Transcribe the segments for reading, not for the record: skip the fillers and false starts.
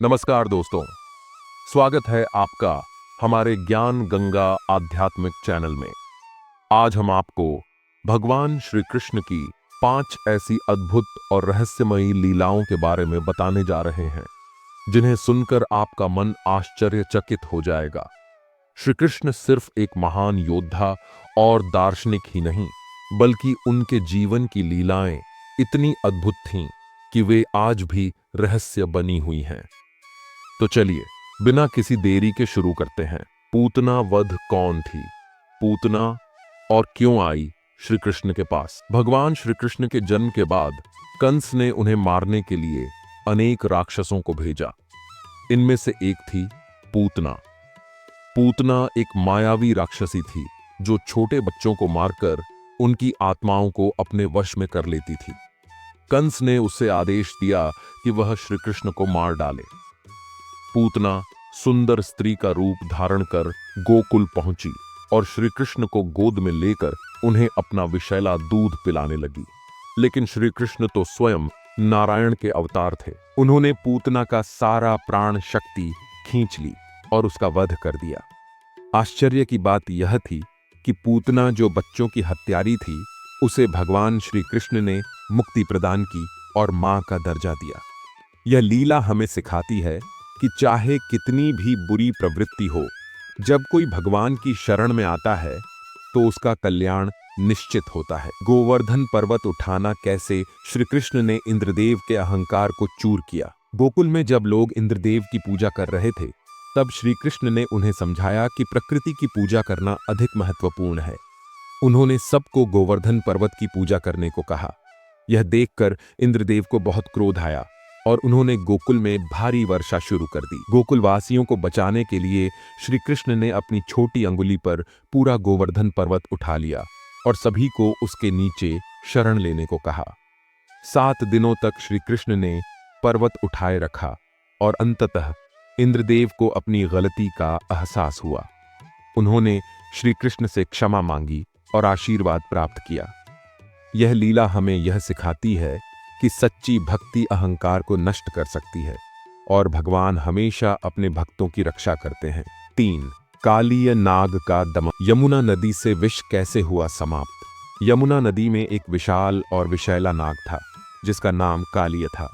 नमस्कार दोस्तों, स्वागत है आपका हमारे ज्ञान गंगा आध्यात्मिक चैनल में। आज हम आपको भगवान श्री कृष्ण की 5 ऐसी अद्भुत और रहस्यमयी लीलाओं के बारे में बताने जा रहे हैं, जिन्हें सुनकर आपका मन आश्चर्यचकित हो जाएगा। श्री कृष्ण सिर्फ एक महान योद्धा और दार्शनिक ही नहीं, बल्कि उनके जीवन की लीलाएं इतनी अद्भुत थीं कि वे आज भी रहस्य बनी हुई हैं। तो चलिए बिना किसी देरी के शुरू करते हैं। पूतना वध कौन थी? पूतना और क्यों आई श्री कृष्ण के पास? भगवान श्री कृष्ण के जन्म के बाद कंस ने उन्हें मारने के लिए अनेक राक्षसों को भेजा। इनमें से एक थी पूतना। पूतना एक मायावी राक्षसी थी जो छोटे बच्चों को मारकर उनकी आत्माओं को अपने वश में कर लेती थी। कंस ने उससे आदेश दिया कि वह श्री कृष्ण को मार डाले। पूतना सुंदर स्त्री का रूप धारण कर गोकुल पहुंची और श्री कृष्ण को गोद में लेकर उन्हें अपना विषैला दूध पिलाने लगी। लेकिन श्री कृष्ण तो स्वयं नारायण के अवतार थे। उन्होंने पूतना का सारा प्राण शक्ति खींच ली और उसका वध कर दिया। आश्चर्य की बात यह थी कि पूतना जो बच्चों की हत्यारी थी, उसे भगवान श्री कृष्ण ने मुक्ति प्रदान की और मां का दर्जा दिया। यह लीला हमें सिखाती है कि चाहे कितनी भी बुरी प्रवृत्ति हो, जब कोई भगवान की शरण में आता है तो उसका कल्याण निश्चित होता है। गोवर्धन पर्वत उठाना कैसे श्री कृष्ण ने इंद्रदेव के अहंकार को चूर किया। गोकुल में जब लोग इंद्रदेव की पूजा कर रहे थे, तब श्री कृष्ण ने उन्हें समझाया कि प्रकृति की पूजा करना अधिक महत्वपूर्ण है। उन्होंने सबको गोवर्धन पर्वत की पूजा करने को कहा। यह देखकर इंद्रदेव को बहुत क्रोध आया और उन्होंने गोकुल में भारी वर्षा शुरू कर दी। गोकुल वासियों को बचाने के लिए श्री कृष्ण ने अपनी छोटी अंगुली पर पूरा गोवर्धन पर्वत उठा लिया और सभी को उसके नीचे शरण लेने को कहा। 7 दिनों तक श्री कृष्ण ने पर्वत उठाए रखा और अंततः इंद्रदेव को अपनी गलती का एहसास हुआ। उन्होंने श्री कृष्ण से क्षमा मांगी और आशीर्वाद प्राप्त किया। यह लीला हमें यह सिखाती है कि सच्ची भक्ति अहंकार को नष्ट कर सकती है और भगवान हमेशा अपने भक्तों की रक्षा करते हैं। 3. कालीय नाग का दमन। यमुना नदी से विष कैसे हुआ समाप्त? यमुना नदी में एक विशाल और विषैला नाग था जिसका नाम कालीय था।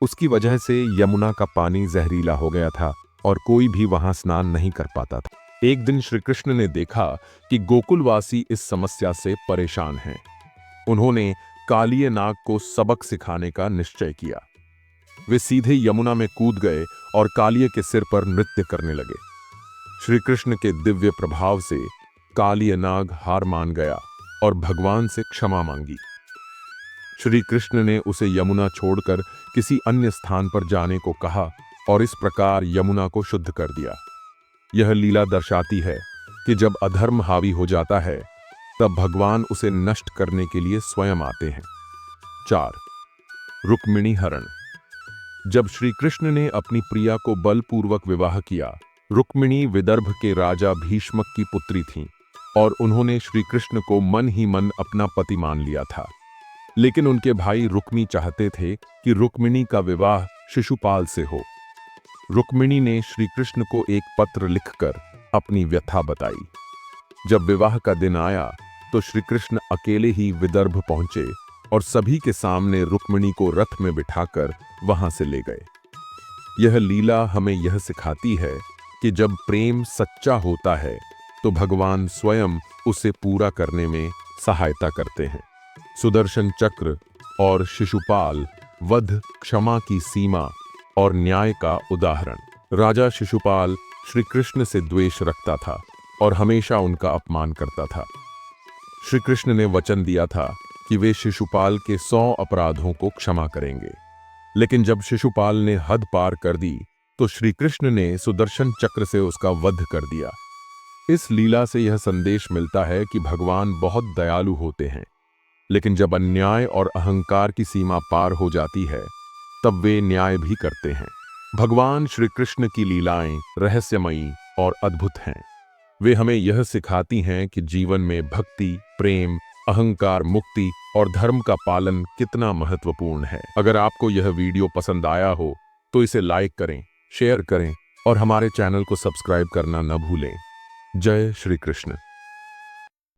उसकी वजह से यमुना का पानी जहरीला हो गया था और कोई भी वहां स्नान नहीं कर पाता था। एक दिन श्री कृष्ण ने देखा कि गोकुलवासी इस समस्या से परेशान हैं। उन्होंने कालीय नाग को सबक सिखाने का निश्चय किया। वे सीधे यमुना में कूद गए और कालीय के सिर पर नृत्य करने लगे। श्री कृष्ण के दिव्य प्रभाव से कालीय नाग हार मान गया और भगवान से क्षमा मांगी। श्री कृष्ण ने उसे यमुना छोड़कर किसी अन्य स्थान पर जाने को कहा और इस प्रकार यमुना को शुद्ध कर दिया। यह लीला दर्शाती है कि जब अधर्म हावी हो जाता है, तब भगवान उसे नष्ट करने के लिए स्वयं आते हैं। 4. रुक्मिणी हरण। जब श्री कृष्ण ने अपनी प्रिया को बलपूर्वक विवाह किया, रुक्मिणी विदर्भ के राजा भीष्मक की पुत्री थीं और उन्होंने श्री कृष्ण को मन ही मन अपना पति मान लिया था। लेकिन उनके भाई रुक्मी चाहते थे कि रुक्मिणी का विवाह शिशुपाल से हो। रुक्मिणी ने श्री कृष्ण को एक पत्र लिखकर अपनी व्यथा बताई। जब विवाह का दिन आया तो श्री कृष्ण अकेले ही विदर्भ पहुंचे और सभी के सामने रुक्मिणी को रथ में बिठाकर वहां से ले गए। यह लीला हमें यह सिखाती है कि जब प्रेम सच्चा होता है तो भगवान स्वयं उसे पूरा करने में सहायता करते हैं। सुदर्शन चक्र और शिशुपाल वध क्षमा की सीमा और न्याय का उदाहरण। राजा शिशुपाल श्री कृष्ण से द्वेष रखता था और हमेशा उनका अपमान करता था। श्री कृष्ण ने वचन दिया था कि वे शिशुपाल के 100 अपराधों को क्षमा करेंगे। लेकिन जब शिशुपाल ने हद पार कर दी तो श्री कृष्ण ने सुदर्शन चक्र से उसका वध कर दिया। इस लीला से यह संदेश मिलता है कि भगवान बहुत दयालु होते हैं, लेकिन जब अन्याय और अहंकार की सीमा पार हो जाती है, तब वे न्याय भी करते हैं। भगवान श्री कृष्ण की लीलाएं रहस्यमयी और अद्भुत हैं। वे हमें यह सिखाती हैं कि जीवन में भक्ति, प्रेम, अहंकार मुक्ति और धर्म का पालन कितना महत्वपूर्ण है। अगर आपको यह वीडियो पसंद आया हो तो इसे लाइक करें शेयर करें और हमारे चैनल को सब्सक्राइब करना न भूलें। जय श्री कृष्ण।